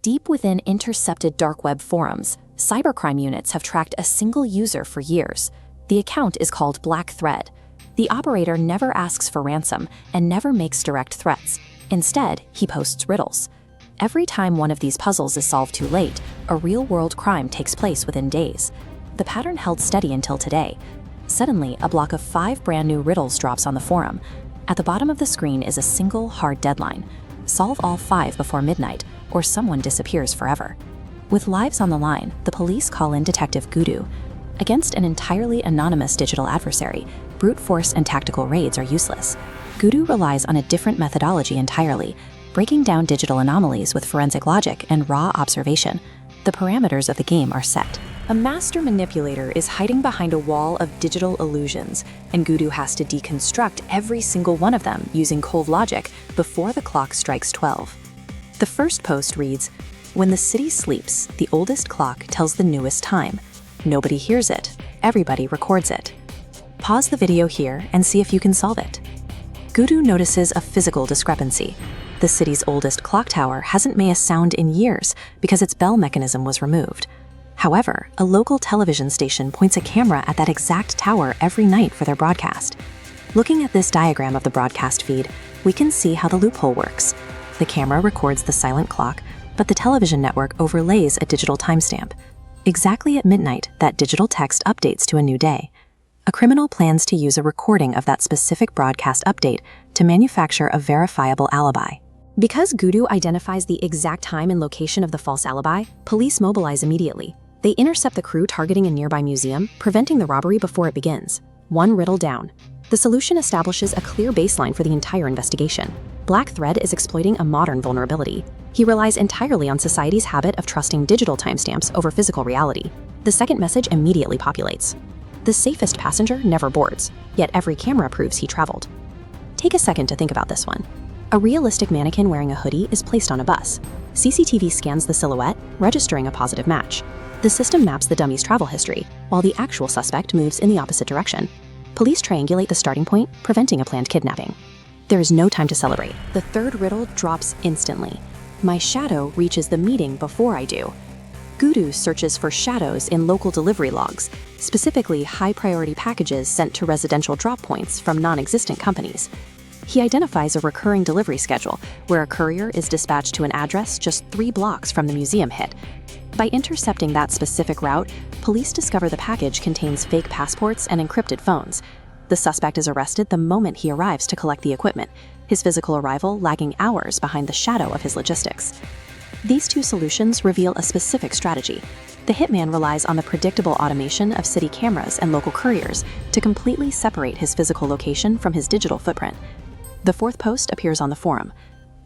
Deep within intercepted dark web forums, cybercrime units have tracked a single user for years. The account is called BLACKTHREAD. The operator never asks for ransom and never makes direct threats. Instead, he posts riddles. Every time one of these puzzles is solved too late, a real-world crime takes place within days. The pattern held steady until today. Suddenly, a block of 5 brand-new riddles drops on the forum. At the bottom of the screen is a single, hard deadline. Solve all 5 before midnight, or someone disappears forever. With lives on the line, the police call in Detective Guddu. Against an entirely anonymous digital adversary, brute force and tactical raids are useless. Guddu relies on a different methodology entirely, breaking down digital anomalies with forensic logic and raw observation. The parameters of the game are set. A master manipulator is hiding behind a wall of digital illusions, and Guddu has to deconstruct every single one of them using cold logic before the clock strikes 12. The first post reads, "When the city sleeps, the oldest clock tells the newest time. Nobody hears it. Everybody records it." Pause the video here and see if you can solve it. Guddu notices a physical discrepancy. The city's oldest clock tower hasn't made a sound in years because its bell mechanism was removed. However, a local television station points a camera at that exact tower every night for their broadcast. Looking at this diagram of the broadcast feed, we can see how the loophole works. The camera records the silent clock, but the television network overlays a digital timestamp. Exactly at midnight, that digital text updates to a new day. A criminal plans to use a recording of that specific broadcast update to manufacture a verifiable alibi. Because Guddu identifies the exact time and location of the false alibi, police mobilize immediately. They intercept the crew targeting a nearby museum, preventing the robbery before it begins. One riddle down. The solution establishes a clear baseline for the entire investigation. BLACKTHREAD is exploiting a modern vulnerability. He relies entirely on society's habit of trusting digital timestamps over physical reality. The second message immediately populates. The safest passenger never boards, yet every camera proves he traveled. Take a second to think about this one. A realistic mannequin wearing a hoodie is placed on a bus. CCTV scans the silhouette, registering a positive match. The system maps the dummy's travel history, while the actual suspect moves in the opposite direction. Police triangulate the starting point, preventing a planned kidnapping. There is no time to celebrate. The third riddle drops instantly. My shadow reaches the meeting before I do. Guddu searches for shadows in local delivery logs, specifically high-priority packages sent to residential drop points from non-existent companies. He identifies a recurring delivery schedule where a courier is dispatched to an address just 3 blocks from the museum hit. By intercepting that specific route, police discover the package contains fake passports and encrypted phones. The suspect is arrested the moment he arrives to collect the equipment, his physical arrival lagging hours behind the shadow of his logistics. These 2 solutions reveal a specific strategy. The hitman relies on the predictable automation of city cameras and local couriers to completely separate his physical location from his digital footprint. The 4th post appears on the forum.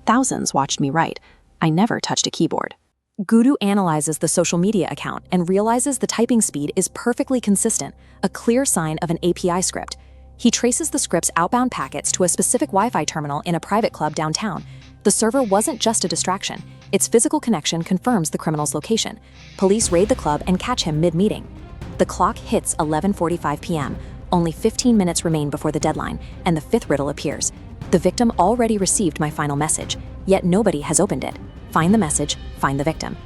Thousands watched me write. I never touched a keyboard. Guddu analyzes the social media account and realizes the typing speed is perfectly consistent, a clear sign of an API script. He traces the script's outbound packets to a specific Wi-Fi terminal in a private club downtown. The server wasn't just a distraction. Its physical connection confirms the criminal's location. Police raid the club and catch him mid-meeting. The clock hits 11:45 p.m. Only 15 minutes remain before the deadline, and the 5th riddle appears. The victim already received my final message, yet nobody has opened it. Find the message, find the victim.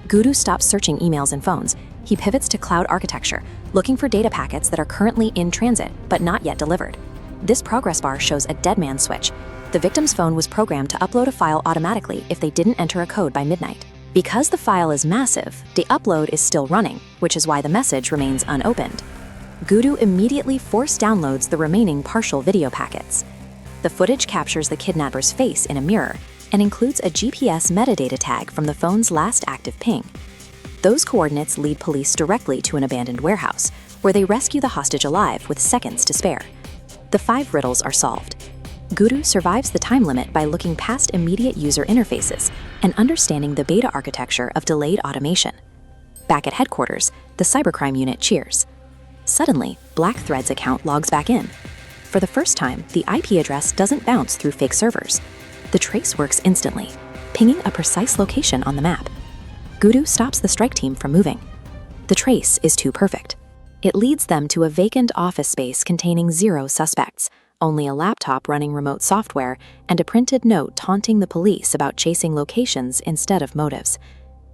Guddu stops searching emails and phones. He pivots to cloud architecture, looking for data packets that are currently in transit but not yet delivered. This progress bar shows a dead man switch. The victim's phone was programmed to upload a file automatically if they didn't enter a code by midnight. Because the file is massive, the upload is still running, which is why the message remains unopened. Guddu immediately force downloads the remaining partial video packets. The footage captures the kidnapper's face in a mirror and includes a GPS metadata tag from the phone's last active ping. Those coordinates lead police directly to an abandoned warehouse, where they rescue the hostage alive with seconds to spare. The 5 riddles are solved. Guddu survives the time limit by looking past immediate user interfaces and understanding the beta architecture of delayed automation. Back at headquarters, the cybercrime unit cheers. Suddenly, BLACKTHREAD's account logs back in. For the first time, the IP address doesn't bounce through fake servers. The trace works instantly, pinging a precise location on the map. Guddu stops the strike team from moving. The trace is too perfect. It leads them to a vacant office space containing 0 suspects, only a laptop running remote software and a printed note taunting the police about chasing locations instead of motives.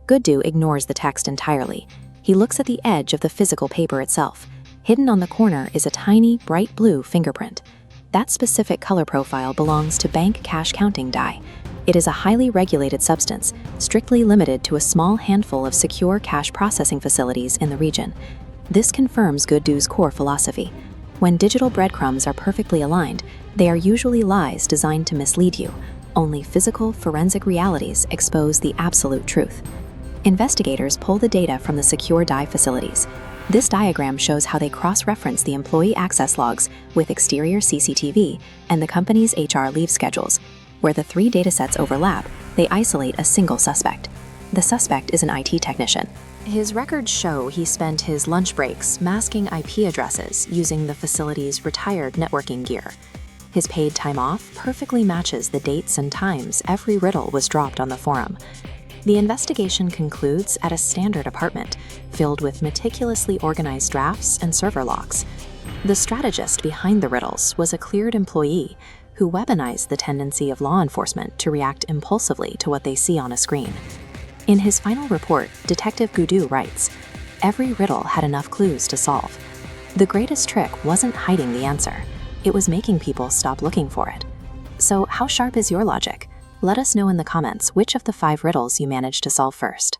Guddu ignores the text entirely. He looks at the edge of the physical paper itself. Hidden on the corner is a tiny, bright blue fingerprint. That specific color profile belongs to bank cash counting dye. It is a highly regulated substance, strictly limited to a small handful of secure cash processing facilities in the region. This confirms Guddu's core philosophy. When digital breadcrumbs are perfectly aligned, they are usually lies designed to mislead you. Only physical, forensic realities expose the absolute truth. Investigators pull the data from the secure dye facilities. This diagram shows how they cross-reference the employee access logs with exterior CCTV and the company's HR leave schedules. Where the three datasets overlap, they isolate a single suspect. The suspect is an IT technician. His records show he spent his lunch breaks masking IP addresses using the facility's retired networking gear. His paid time off perfectly matches the dates and times every riddle was dropped on the forum. The investigation concludes at a standard apartment, filled with meticulously organized drafts and server logs. The strategist behind the riddles was a cleared employee who weaponized the tendency of law enforcement to react impulsively to what they see on a screen. In his final report, Detective Guddu writes, "Every riddle had enough clues to solve. The greatest trick wasn't hiding the answer. It was making people stop looking for it." So how sharp is your logic? Let us know in the comments which of the 5 riddles you managed to solve first.